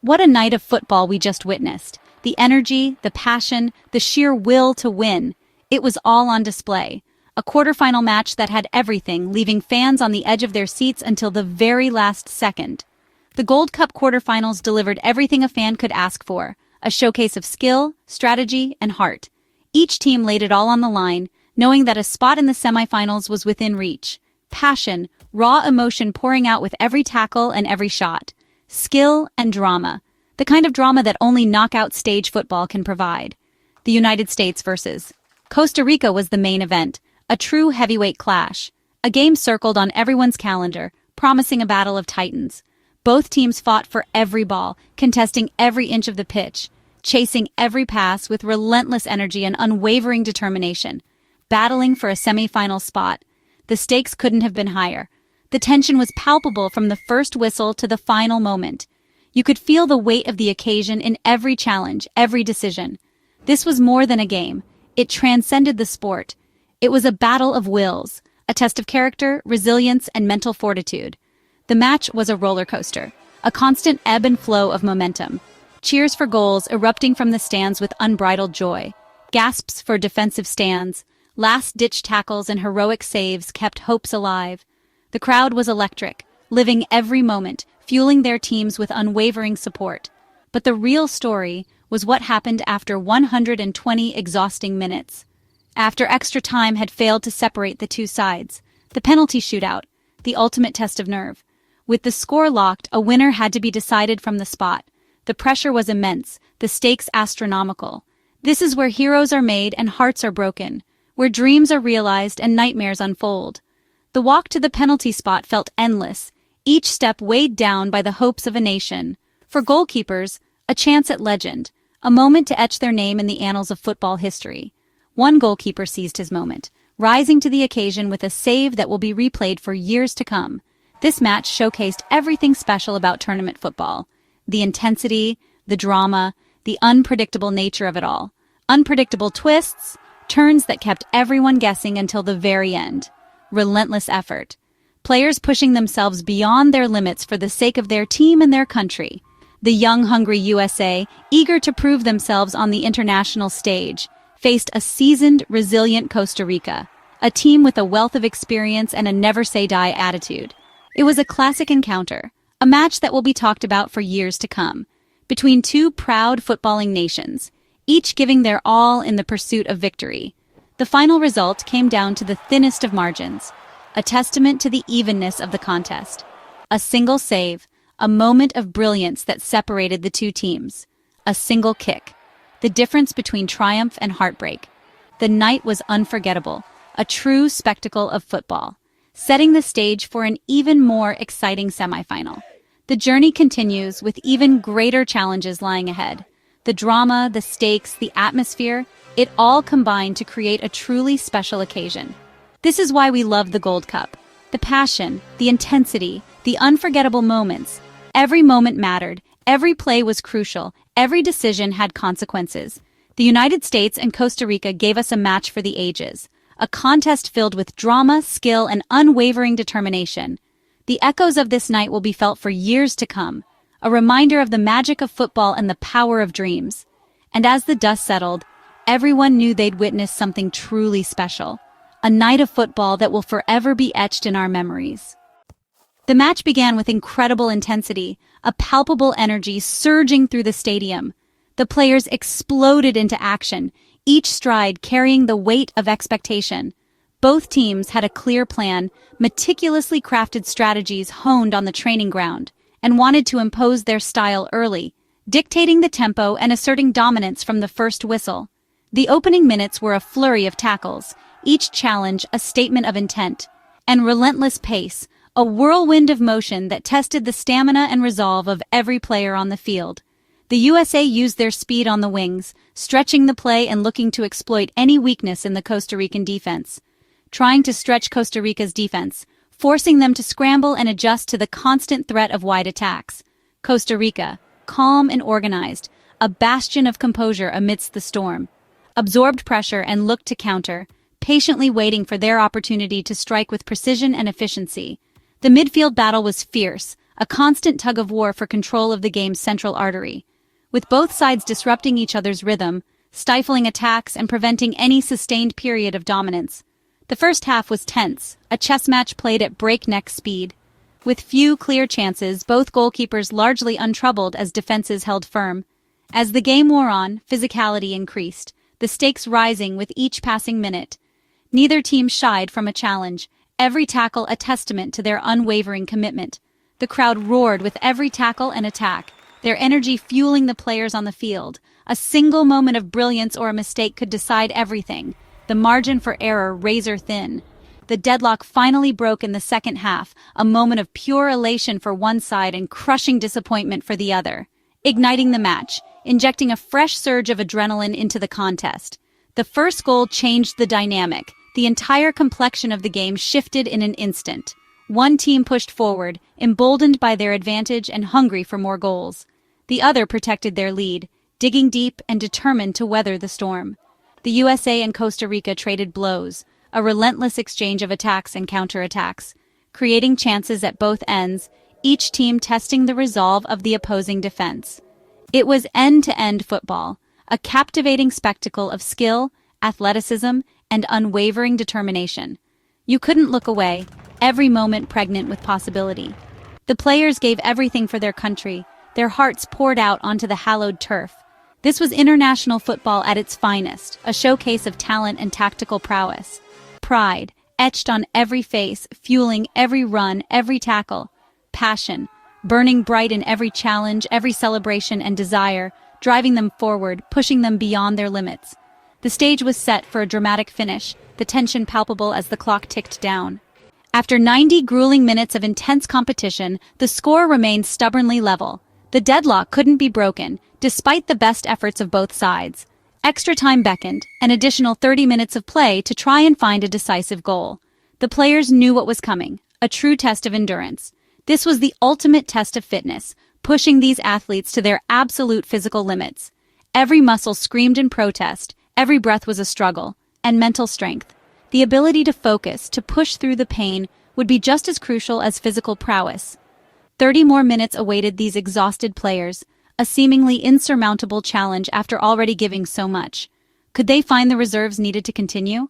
What a night of football we just witnessed. The energy, the passion, the sheer will to win. It was all on display. A quarterfinal match that had everything, leaving fans on the edge of their seats until the very last second. The Gold Cup quarterfinals delivered everything a fan could ask for, a showcase of skill, strategy, and heart. Each team laid it all on the line, knowing that a spot in the semifinals was within reach. Passion, raw emotion pouring out with every tackle and every shot. Skill and drama. The kind of drama that only knockout stage football can provide. The United States versus Costa Rica was the main event, a true heavyweight clash. A game circled on everyone's calendar, promising a battle of titans. Both teams fought for every ball, contesting every inch of the pitch, chasing every pass with relentless energy and unwavering determination, battling for a semi-final spot. The stakes couldn't have been higher. The tension was palpable from the first whistle to the final moment. You could feel the weight of the occasion in every challenge, every decision. This was more than a game. It transcended the sport. It was a battle of wills, a test of character, resilience, and mental fortitude. The match was a roller coaster, a constant ebb and flow of momentum. Cheers for goals erupting from the stands with unbridled joy. Gasps for defensive stands. Last-ditch tackles and heroic saves kept hopes alive. The crowd was electric, living every moment, fueling their teams with unwavering support. But the real story was what happened after 120 exhausting minutes. After extra time had failed to separate the two sides, the penalty shootout, the ultimate test of nerve. With the score locked, a winner had to be decided from the spot. The pressure was immense, the stakes astronomical. This is where heroes are made and hearts are broken, where dreams are realized and nightmares unfold. The walk to the penalty spot felt endless, each step weighed down by the hopes of a nation. For goalkeepers, a chance at legend, a moment to etch their name in the annals of football history. One goalkeeper seized his moment, rising to the occasion with a save that will be replayed for years to come. This match showcased everything special about tournament football. The intensity, the drama, the unpredictable nature of it all. Unpredictable twists, turns that kept everyone guessing until the very end. Relentless effort. Players pushing themselves beyond their limits for the sake of their team and their country. The young, hungry USA, eager to prove themselves on the international stage, faced a seasoned, resilient Costa Rica, a team with a wealth of experience and a never-say-die attitude. It was a classic encounter, a match that will be talked about for years to come, between two proud footballing nations, each giving their all in the pursuit of victory. The final result came down to the thinnest of margins, a testament to the evenness of the contest. A single save, a moment of brilliance that separated the two teams. A single kick, the difference between triumph and heartbreak. The night was unforgettable, a true spectacle of football, setting the stage for an even more exciting semifinal. The journey continues with even greater challenges lying ahead. The drama, the stakes, the atmosphere, it all combined to create a truly special occasion. This is why we love the Gold Cup. The passion, the intensity, the unforgettable moments. Every moment mattered, every play was crucial, every decision had consequences. The United States and Costa Rica gave us a match for the ages, a contest filled with drama, skill, and unwavering determination. The echoes of this night will be felt for years to come, a reminder of the magic of football and the power of dreams. And as the dust settled, everyone knew they'd witnessed something truly special, a night of football that will forever be etched in our memories. The match began with incredible intensity, a palpable energy surging through the stadium. The players exploded into action, each stride carrying the weight of expectation. Both teams had a clear plan, meticulously crafted strategies honed on the training ground, and wanted to impose their style early, dictating the tempo and asserting dominance from the first whistle. The opening minutes were a flurry of tackles, each challenge a statement of intent, and relentless pace, a whirlwind of motion that tested the stamina and resolve of every player on the field. The USA used their speed on the wings, stretching the play and looking to exploit any weakness in the Costa Rican defense. Trying to stretch Costa Rica's defense, forcing them to scramble and adjust to the constant threat of wide attacks. Costa Rica, calm and organized, a bastion of composure amidst the storm, absorbed pressure and looked to counter, patiently waiting for their opportunity to strike with precision and efficiency. The midfield battle was fierce, a constant tug-of-war for control of the game's central artery. With both sides disrupting each other's rhythm, stifling attacks and preventing any sustained period of dominance. The first half was tense, a chess match played at breakneck speed. With few clear chances, both goalkeepers largely untroubled as defenses held firm. As the game wore on, physicality increased, the stakes rising with each passing minute. Neither team shied from a challenge, every tackle a testament to their unwavering commitment. The crowd roared with every tackle and attack, their energy fueling the players on the field. A single moment of brilliance or a mistake could decide everything, the margin for error razor thin. The deadlock finally broke in the second half, a moment of pure elation for one side and crushing disappointment for the other, igniting the match, injecting a fresh surge of adrenaline into the contest. The first goal changed the dynamic. The entire complexion of the game shifted in an instant. One team pushed forward, emboldened by their advantage and hungry for more goals. The other protected their lead, digging deep and determined to weather the storm. The USA and Costa Rica traded blows, a relentless exchange of attacks and counterattacks, creating chances at both ends, each team testing the resolve of the opposing defense. It was end-to-end football, a captivating spectacle of skill, athleticism, and unwavering determination. You couldn't look away, every moment pregnant with possibility. The players gave everything for their country, their hearts poured out onto the hallowed turf. This was international football at its finest, a showcase of talent and tactical prowess. Pride, etched on every face, fueling every run, every tackle. Passion, burning bright in every challenge, every celebration and desire, driving them forward, pushing them beyond their limits. The stage was set for a dramatic finish, the tension palpable as the clock ticked down. After 90 grueling minutes of intense competition, the score remained stubbornly level. The deadlock couldn't be broken, despite the best efforts of both sides. Extra time beckoned, an additional 30 minutes of play to try and find a decisive goal. The players knew what was coming, a true test of endurance. This was the ultimate test of fitness, pushing these athletes to their absolute physical limits. Every muscle screamed in protest, every breath was a struggle, and mental strength. The ability to focus, to push through the pain, would be just as crucial as physical prowess. 30 more minutes awaited these exhausted players, a seemingly insurmountable challenge after already giving so much. Could they find the reserves needed to continue?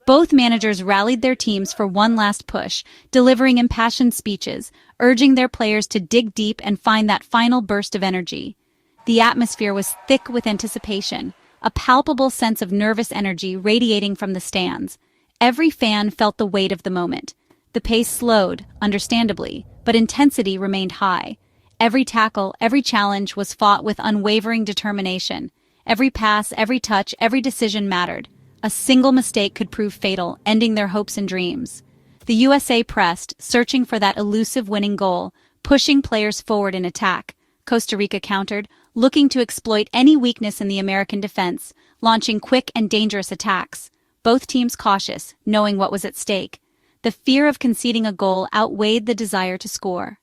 Both managers rallied their teams for one last push, delivering impassioned speeches, urging their players to dig deep and find that final burst of energy. The atmosphere was thick with anticipation, a palpable sense of nervous energy radiating from the stands. Every fan felt the weight of the moment. The pace slowed, understandably, but intensity remained high. Every tackle, every challenge was fought with unwavering determination. Every pass, every touch, every decision mattered. A single mistake could prove fatal, ending their hopes and dreams. The USA pressed, searching for that elusive winning goal, pushing players forward in attack. Costa Rica countered, looking to exploit any weakness in the American defense, launching quick and dangerous attacks. Both teams cautious, knowing what was at stake. The fear of conceding a goal outweighed the desire to score.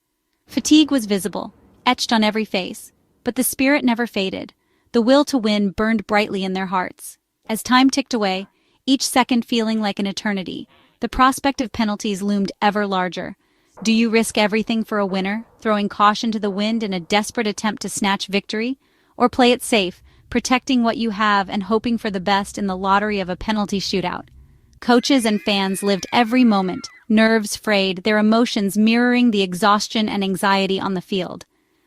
Fatigue was visible, etched on every face, but the spirit never faded. The will to win burned brightly in their hearts. As time ticked away, each second feeling like an eternity, the prospect of penalties loomed ever larger. Do you risk everything for a winner, throwing caution to the wind in a desperate attempt to snatch victory? Or play it safe, protecting what you have and hoping for the best in the lottery of a penalty shootout? Coaches and fans lived every moment, nerves frayed, their emotions mirroring the exhaustion and anxiety on the field.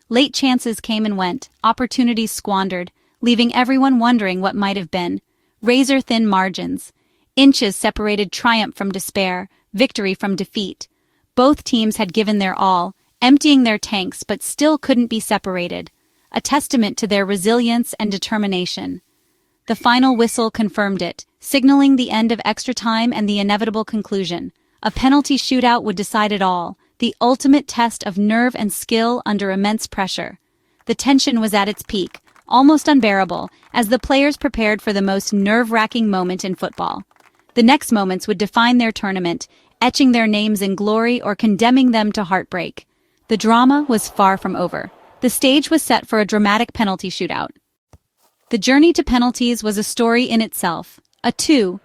Late chances came and went, opportunities squandered, leaving everyone wondering what might have been. Razor-thin margins. Inches separated triumph from despair, victory from defeat. Both teams had given their all, emptying their tanks but still couldn't be separated, a testament to their resilience and determination. The final whistle confirmed it, signaling the end of extra time and the inevitable conclusion. A penalty shootout would decide it all, the ultimate test of nerve and skill under immense pressure. The tension was at its peak, almost unbearable, as the players prepared for the most nerve-wracking moment in football. The next moments would define their tournament, etching their names in glory or condemning them to heartbreak. The drama was far from over. The stage was set for a dramatic penalty shootout. The journey to penalties was a story in itself, a 2-2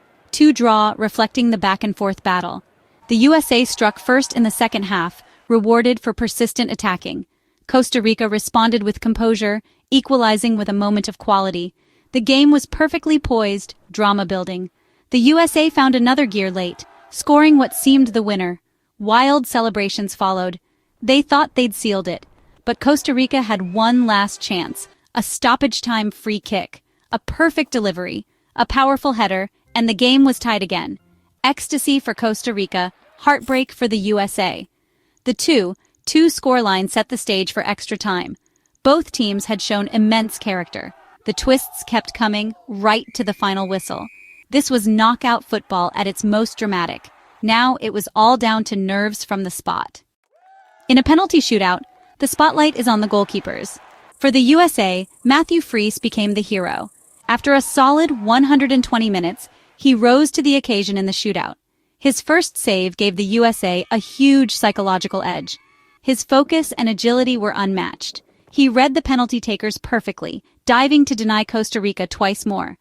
draw reflecting the back-and-forth battle. The USA struck first in the second half, rewarded for persistent attacking. Costa Rica responded with composure, equalizing with a moment of quality. The game was perfectly poised, drama building. The USA found another gear late, scoring what seemed the winner. Wild celebrations followed. They thought they'd sealed it. But Costa Rica had one last chance, a stoppage-time free kick, a perfect delivery, a powerful header, and the game was tied again. Ecstasy for Costa Rica, heartbreak for the USA. The 2-2 scoreline set the stage for extra time. Both teams had shown immense character. The twists kept coming, right to the final whistle. This was knockout football at its most dramatic. Now it was all down to nerves from the spot. In a penalty shootout, the spotlight is on the goalkeepers. For the USA, Matthew Freese became the hero. After a solid 120 minutes, he rose to the occasion in the shootout. His first save gave the USA a huge psychological edge. His focus and agility were unmatched. He read the penalty takers perfectly, diving to deny Costa Rica twice more.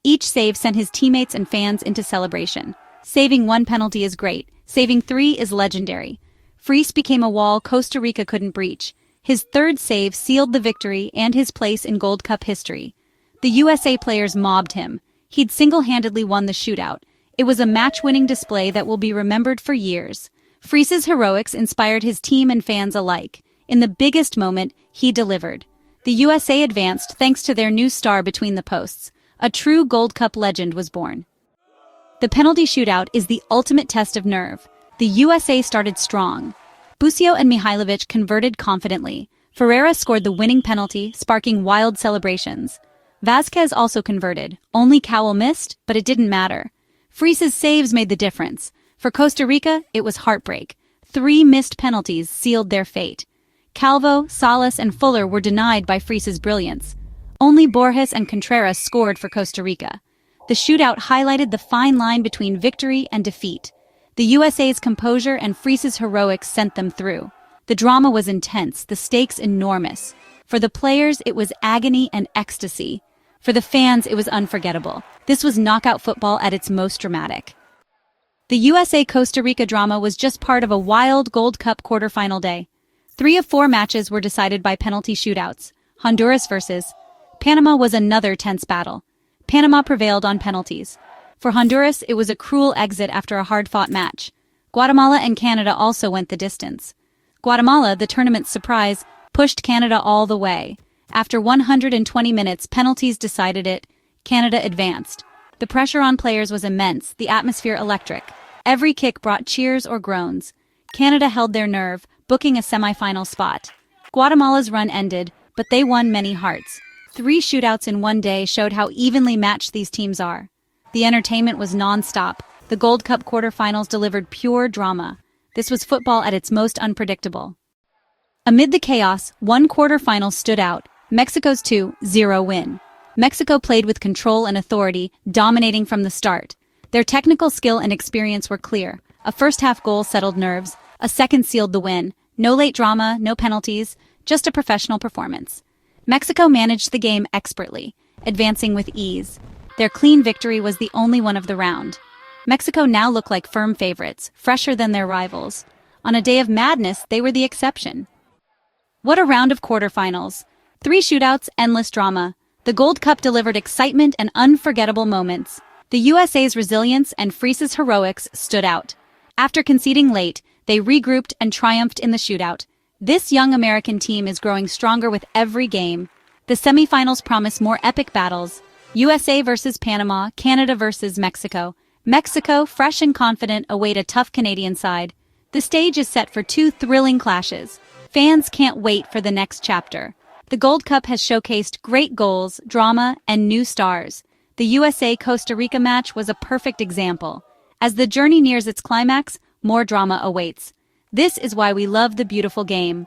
Each save sent his teammates and fans into celebration. Saving one penalty is great. Saving 3 is legendary. Freese became a wall Costa Rica couldn't breach. His third save sealed the victory and his place in Gold Cup history. The USA players mobbed him. He'd single-handedly won the shootout. It was a match-winning display that will be remembered for years. Freese's heroics inspired his team and fans alike. In the biggest moment, he delivered. The USA advanced thanks to their new star between the posts. A true Gold Cup legend was born. The penalty shootout is the ultimate test of nerve. The USA started strong. Bucio and Mihailovic converted confidently. Ferreira scored the winning penalty, sparking wild celebrations. Vázquez also converted. Only Cowell missed, but it didn't matter. Freese's saves made the difference. For Costa Rica, it was heartbreak. 3 missed penalties sealed their fate. Calvo, Salas, and Fuller were denied by Freese's brilliance. Only Borges and Contreras scored for Costa Rica. The shootout highlighted the fine line between victory and defeat. The USA's composure and Freese's heroics sent them through. The drama was intense, the stakes enormous. For the players, it was agony and ecstasy. For the fans, it was unforgettable. This was knockout football at its most dramatic. The USA-Costa Rica drama was just part of a wild Gold Cup quarterfinal day. 3 of 4 matches were decided by penalty shootouts. Honduras versus Panama was another tense battle. Panama prevailed on penalties. For Honduras, it was a cruel exit after a hard-fought match. Guatemala and Canada also went the distance. Guatemala, the tournament's surprise, pushed Canada all the way. After 120 minutes, penalties decided it. Canada advanced. The pressure on players was immense, the atmosphere electric. Every kick brought cheers or groans. Canada held their nerve, booking a semi-final spot. Guatemala's run ended, but they won many hearts. 3 shootouts in one day showed how evenly matched these teams are. The entertainment was non-stop. The Gold Cup quarterfinals delivered pure drama. This was football at its most unpredictable. Amid the chaos, one quarterfinal stood out, Mexico's 2-0 win. Mexico played with control and authority, dominating from the start. Their technical skill and experience were clear. A first-half goal settled nerves. A second sealed the win. No late drama, no penalties, just a professional performance. Mexico managed the game expertly, advancing with ease. Their clean victory was the only one of the round. Mexico now looked like firm favorites, fresher than their rivals. On a day of madness, they were the exception. What a round of quarterfinals. 3 shootouts, endless drama. The Gold Cup delivered excitement and unforgettable moments. The USA's resilience and Freese's heroics stood out. After conceding late, they regrouped and triumphed in the shootout. This young American team is growing stronger with every game. The semifinals promise more epic battles. USA versus Panama, Canada versus Mexico. Mexico, fresh and confident, await a tough Canadian side. The stage is set for 2 thrilling clashes. Fans can't wait for the next chapter. The Gold Cup has showcased great goals, drama, and new stars. The USA-Costa Rica match was a perfect example. As the journey nears its climax, more drama awaits. This is why we love the beautiful game.